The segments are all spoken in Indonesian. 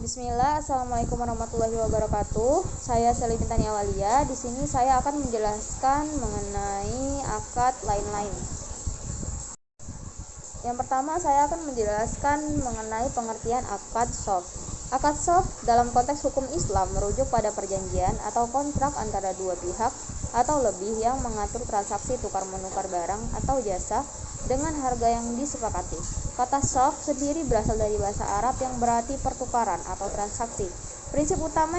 Bismillah, Assalamualaikum warahmatullahi wabarakatuh. Saya Selly Bintani Awalia. Di sini saya akan menjelaskan mengenai akad lain-lain. Yang pertama, saya akan menjelaskan mengenai pengertian akad soft. Akad soft dalam konteks hukum Islam merujuk pada perjanjian atau kontrak antara dua pihak atau lebih yang mengatur transaksi tukar-menukar barang atau jasa dengan harga yang disepakati. Kata soft sendiri berasal dari bahasa Arab yang berarti pertukaran atau transaksi. Prinsip utama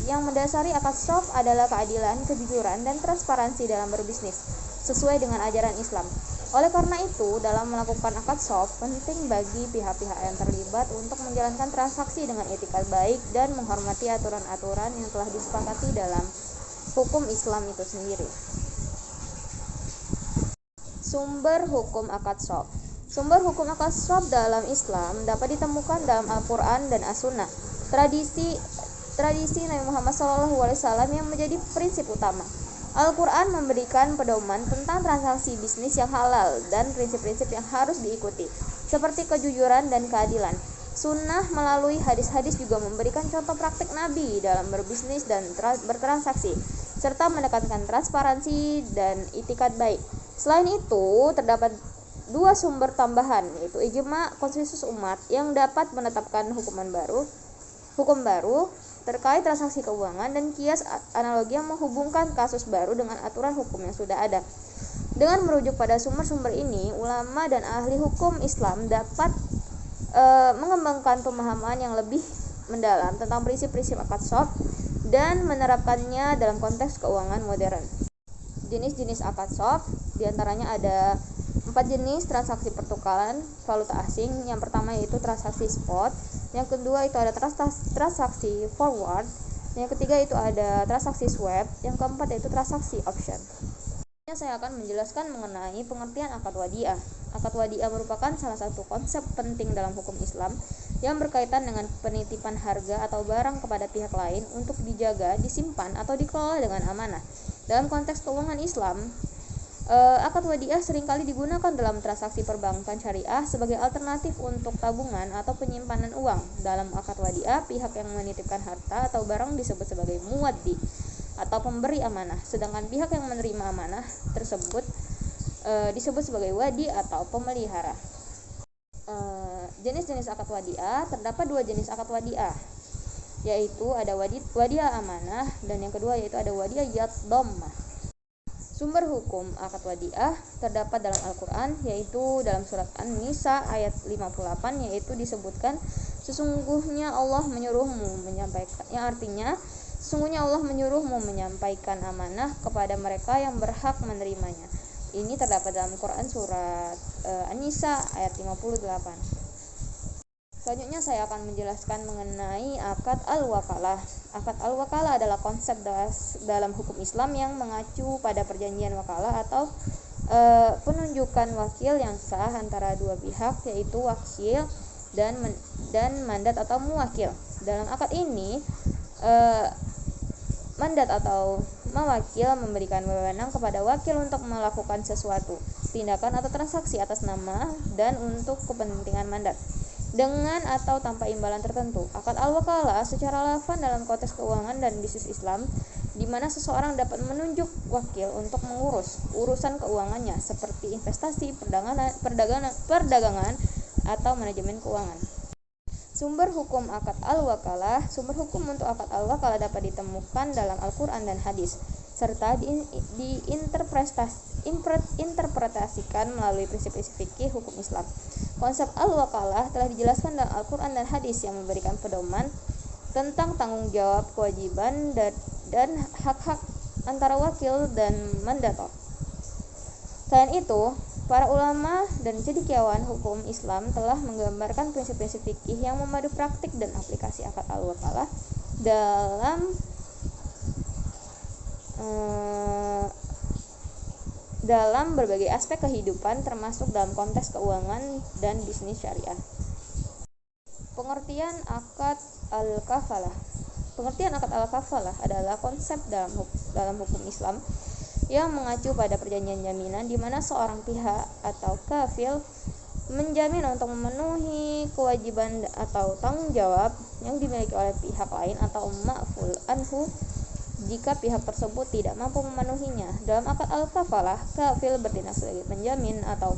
yang mendasari akad soft adalah keadilan, kejujuran, dan transparansi dalam berbisnis, sesuai dengan ajaran Islam. Oleh karena itu, dalam melakukan akad soft, penting bagi pihak-pihak yang terlibat untuk menjalankan transaksi dengan etika baik dan menghormati aturan-aturan yang telah disepakati dalam hukum Islam itu sendiri. Sumber hukum akad soft. Sumber hukum akad soft dalam Islam dapat ditemukan dalam Al-Quran dan As-Sunnah. Tradisi Nabi Muhammad SAW yang menjadi prinsip utama. Al-Quran memberikan pedoman tentang transaksi bisnis yang halal dan prinsip-prinsip yang harus diikuti, seperti kejujuran dan keadilan. Sunnah melalui hadis-hadis juga memberikan contoh praktik Nabi dalam berbisnis dan bertransaksi, serta menekankan transparansi dan itikat baik. Selain itu, terdapat dua sumber tambahan, yaitu ijma konsensus umat yang dapat menetapkan hukum baru terkait transaksi keuangan, dan kias analogi yang menghubungkan kasus baru dengan aturan hukum yang sudah ada. Dengan merujuk pada sumber-sumber ini, ulama dan ahli hukum Islam dapat mengembangkan pemahaman yang lebih mendalam tentang prinsip-prinsip akad soft dan menerapkannya dalam konteks keuangan modern. Jenis-jenis akad soft diantaranya ada 4 jenis transaksi pertukaran valuta asing. Yang pertama yaitu transaksi spot, yang kedua itu ada transaksi forward, yang ketiga itu ada transaksi swap, yang keempat yaitu transaksi option. Saya akan menjelaskan mengenai pengertian akad wadiah. Akad wadiah merupakan salah satu konsep penting dalam hukum Islam yang berkaitan dengan penitipan harga atau barang kepada pihak lain untuk dijaga, disimpan, atau dikelola dengan amanah. Dalam konteks keuangan Islam, akad wadiah seringkali digunakan dalam transaksi perbankan syariah sebagai alternatif untuk tabungan atau penyimpanan uang. Dalam akad wadiah, pihak yang menitipkan harta atau barang disebut sebagai muwaddi atau pemberi amanah, sedangkan pihak yang menerima amanah tersebut disebut sebagai wadi atau pemelihara. Jenis-jenis akad wadiah, terdapat 2 jenis akad wadiah, yaitu ada wadiah amanah dan yang kedua yaitu ada wadiah yad-dhammah. Sumber hukum akad wadiah terdapat dalam Al-Quran, yaitu dalam surat An-Nisa ayat 58, yaitu disebutkan sesungguhnya Allah menyuruhmu menyampaikan, yang artinya sesungguhnya Allah menyuruhmu menyampaikan amanah kepada mereka yang berhak menerimanya. Ini terdapat dalam Quran surat An-Nisa ayat 58. Selanjutnya saya akan menjelaskan mengenai akad al-wakalah. Akad al-wakalah adalah konsep dalam hukum Islam yang mengacu pada perjanjian wakalah atau penunjukan wakil yang sah antara dua pihak, yaitu wakil dan mandat atau muwakil. Dalam akad ini, mandat atau mewakil memberikan wewenang kepada wakil untuk melakukan sesuatu tindakan atau transaksi atas nama dan untuk kepentingan mandat, dengan atau tanpa imbalan tertentu. Akad al-wakalah secara lafaz dalam konteks keuangan dan bisnis Islam, di mana seseorang dapat menunjuk wakil untuk mengurus urusan keuangannya seperti investasi, perdagangan atau manajemen keuangan. Sumber hukum akad al-wakalah. Sumber hukum untuk akad al-wakalah dapat ditemukan dalam Al-Quran dan hadis, serta diinterpretasikan melalui prinsip-prinsip fikih hukum Islam. Konsep al-wakalah telah dijelaskan dalam Al-Quran dan hadis yang memberikan pedoman tentang tanggung jawab, kewajiban, dan hak-hak antara wakil dan mandator. Selain itu, para ulama dan cendekiawan hukum Islam telah menggambarkan prinsip-prinsip fikih yang memadu praktik dan aplikasi akad al-wakalah dalam berbagai aspek kehidupan, termasuk dalam konteks keuangan dan bisnis syariah. Pengertian akad al-kafalah. Pengertian akad al-kafalah adalah konsep dalam hukum Islam yang mengacu pada perjanjian jaminan di mana seorang pihak atau kafil menjamin untuk memenuhi kewajiban atau tanggung jawab yang dimiliki oleh pihak lain atau ma'ful anhu jika pihak tersebut tidak mampu memenuhinya. Dalam akad al-kafalah, kafil bertindak sebagai penjamin atau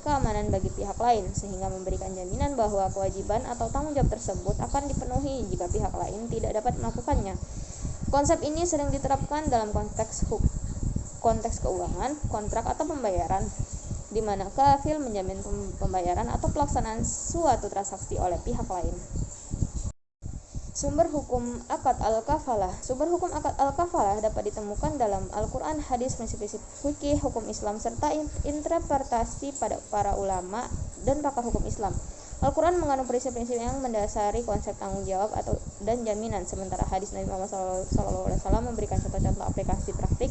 keamanan bagi pihak lain, sehingga memberikan jaminan bahwa kewajiban atau tanggung jawab tersebut akan dipenuhi jika pihak lain tidak dapat melakukannya. Konsep ini sering diterapkan dalam konteks keuangan, kontrak atau pembayaran, di mana kafil menjamin pembayaran atau pelaksanaan suatu transaksi oleh pihak lain. Sumber hukum akad al-kafalah. Sumber hukum akad al-kafalah dapat ditemukan dalam Al-Quran, hadis, prinsip-prinsip fikih hukum Islam, serta interpretasi pada para ulama dan pakar hukum Islam. Al-Quran mengandung prinsip-prinsip yang mendasari konsep tanggung jawab dan jaminan, sementara hadis Nabi Muhammad SAW memberikan contoh-contoh aplikasi praktik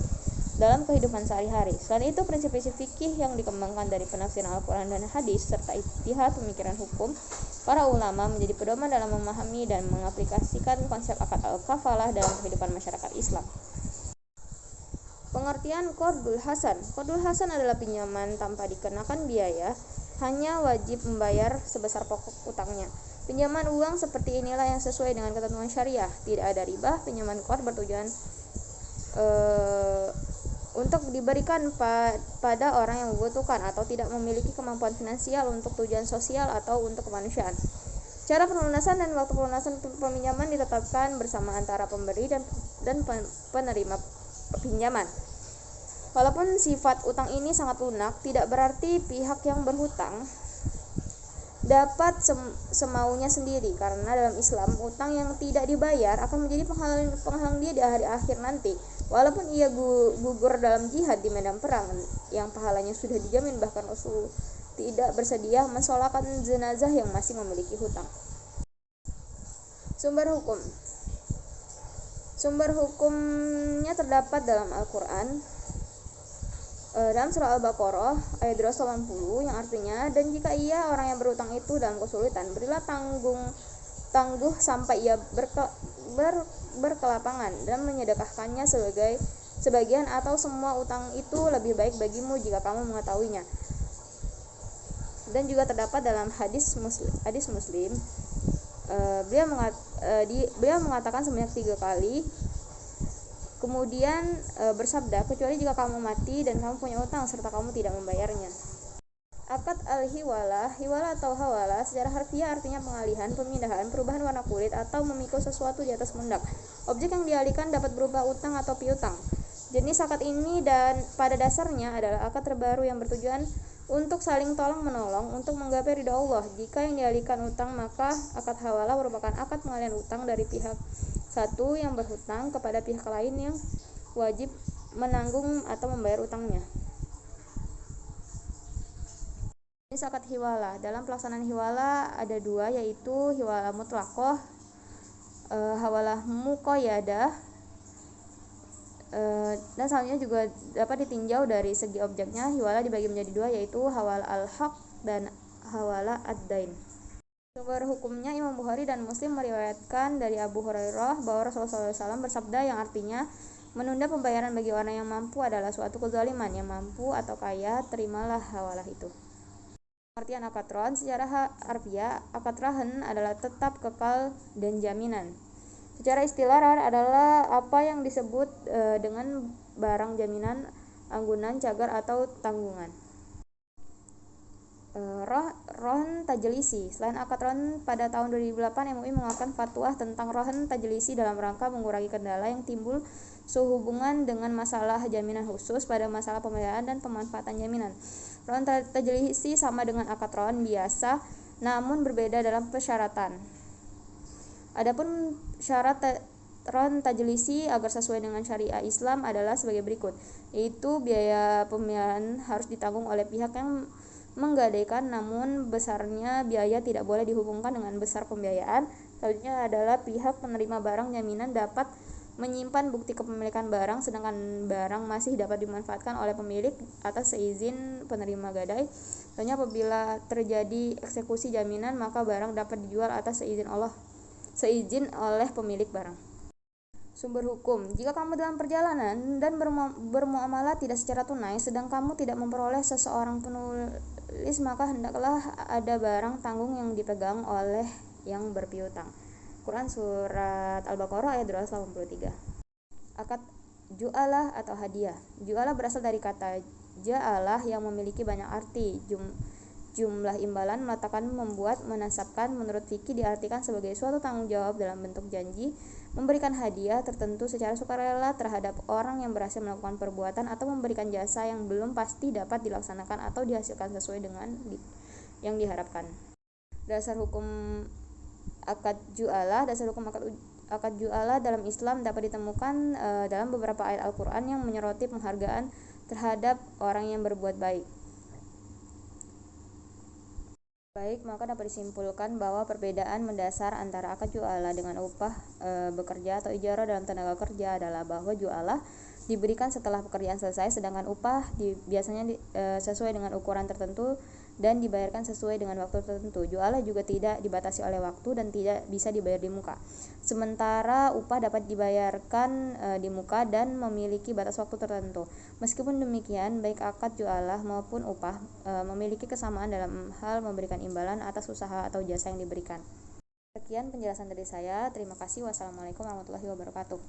dalam kehidupan sehari-hari. Selain itu, prinsip-prinsip fikih yang dikembangkan dari penafsiran Al-Quran dan hadis serta ijtihad pemikiran hukum para ulama menjadi pedoman dalam memahami dan mengaplikasikan konsep akad al-kafalah dalam kehidupan masyarakat Islam. Pengertian qardul hasan. Qardul hasan adalah pinjaman tanpa dikenakan biaya, hanya wajib membayar sebesar pokok utangnya. Pinjaman uang seperti inilah yang sesuai dengan ketentuan syariah. Tidak ada riba. Pinjaman qard bertujuan untuk diberikan pada orang yang membutuhkan atau tidak memiliki kemampuan finansial untuk tujuan sosial atau untuk kemanusiaan. Cara pelunasan dan waktu pelunasan peminjaman ditetapkan bersama antara pemberi dan penerima pinjaman. Walaupun sifat utang ini sangat lunak, tidak berarti pihak yang berhutang dapat semaunya sendiri, karena dalam Islam utang yang tidak dibayar akan menjadi penghalang dia di hari akhir nanti. Walaupun ia gugur dalam jihad di medan perang yang pahalanya sudah dijamin, bahkan Rasul tidak bersedia mensolatkan jenazah yang masih memiliki hutang. Sumber hukum. Sumber hukumnya terdapat dalam Al-Quran, dalam surah Al-Baqarah ayat 280 yang artinya, dan jika ia orang yang berutang itu dalam kesulitan, berilah tangguh sampai ia berkelapangan dan menyedekahkannya sebagian atau semua utang itu lebih baik bagimu jika kamu mengetahuinya. Dan juga terdapat dalam hadis Muslim, beliau mengatakan sebanyak 3 kali, kemudian bersabda, kecuali jika kamu mati dan kamu punya utang serta kamu tidak membayarnya. Akad al-hiwalah. Hiwalah atau hawalah secara harfiah artinya pengalihan, pemindahan, perubahan warna kulit atau memikul sesuatu di atas pundak. Objek yang dialihkan dapat berupa utang atau piutang. Jenis akad ini dan pada dasarnya adalah akad terbaru yang bertujuan untuk saling tolong menolong untuk menggapai ridha Allah. Jika yang dialihkan utang, maka akad hawalah merupakan akad pengalihan utang dari pihak satu yang berhutang kepada pihak lain yang wajib menanggung atau membayar utangnya. Jenis akad hiwalah. Dalam pelaksanaan hiwalah ada 2, yaitu hiwalah mutlaqah, hawalah muqayyadah, dan selanjutnya juga dapat ditinjau dari segi objeknya. Hiwalah dibagi menjadi 2, yaitu hawalah al-haq dan hawalah ad-dain. Sumber hukumnya, Imam Bukhari dan Muslim meriwayatkan dari Abu Hurairah bahwa Rasulullah SAW bersabda yang artinya, menunda pembayaran bagi orang yang mampu adalah suatu kezaliman. Yang mampu atau kaya, terimalah hawalah itu. Pengertian akad rahn. Secara harfiah, akad rahn adalah tetap, kekal, dan jaminan. Secara istilah, rahn adalah apa yang disebut dengan barang jaminan, anggunan, cagar, atau tanggungan. Rahn tajlisi. Selain akad rahn, pada tahun 2008 MUI mengeluarkan fatwa tentang rahn tajlisi dalam rangka mengurangi kendala yang timbul sehubungan dengan masalah jaminan khusus pada masalah pembayaran dan pemanfaatan jaminan. Rahn tajlisi sama dengan akad rahn biasa, namun berbeda dalam persyaratan. Adapun syarat rahn tajlisi agar sesuai dengan syariah Islam adalah sebagai berikut, yaitu biaya pembayaran harus ditanggung oleh pihak yang menggadaikan, namun besarnya biaya tidak boleh dihubungkan dengan besar pembiayaan. Selanjutnya adalah pihak penerima barang jaminan dapat menyimpan bukti kepemilikan barang, sedangkan barang masih dapat dimanfaatkan oleh pemilik atas seizin penerima gadai. Selanjutnya apabila terjadi eksekusi jaminan, maka barang dapat dijual atas seizin oleh pemilik barang. Sumber hukum. Jika kamu dalam perjalanan dan bermuamalah tidak secara tunai, sedang kamu tidak memperoleh seseorang tertulis, maka hendaklah ada barang tanggung yang dipegang oleh yang berpiutang. Quran Surat Al-Baqarah ayat 283. Akad ju'alah atau hadiah. Ju'alah berasal dari kata ja'alah yang memiliki banyak arti. Jumlah imbalan meletakkan, membuat, menasabkan. Menurut fikih diartikan sebagai suatu tanggung jawab dalam bentuk janji memberikan hadiah tertentu secara sukarela terhadap orang yang berhasil melakukan perbuatan atau memberikan jasa yang belum pasti dapat dilaksanakan atau dihasilkan sesuai dengan yang diharapkan. Dasar hukum akad ju'alah. Dasar hukum akad ju'alah dalam Islam dapat ditemukan dalam beberapa ayat Al-Quran yang menyoroti penghargaan terhadap orang yang berbuat baik. Maka dapat disimpulkan bahwa perbedaan mendasar antara akad ju'alah dengan upah bekerja atau ijarah dalam tenaga kerja adalah bahwa ju'alah diberikan setelah pekerjaan selesai, sedangkan upah biasanya sesuai dengan ukuran tertentu dan dibayarkan sesuai dengan waktu tertentu. Ju'alah juga tidak dibatasi oleh waktu dan tidak bisa dibayar di muka. Sementara upah dapat dibayarkan di muka dan memiliki batas waktu tertentu. Meskipun demikian, baik akad ju'alah maupun upah memiliki kesamaan dalam hal memberikan imbalan atas usaha atau jasa yang diberikan. Sekian penjelasan dari saya. Terima kasih. Wassalamualaikum warahmatullahi wabarakatuh.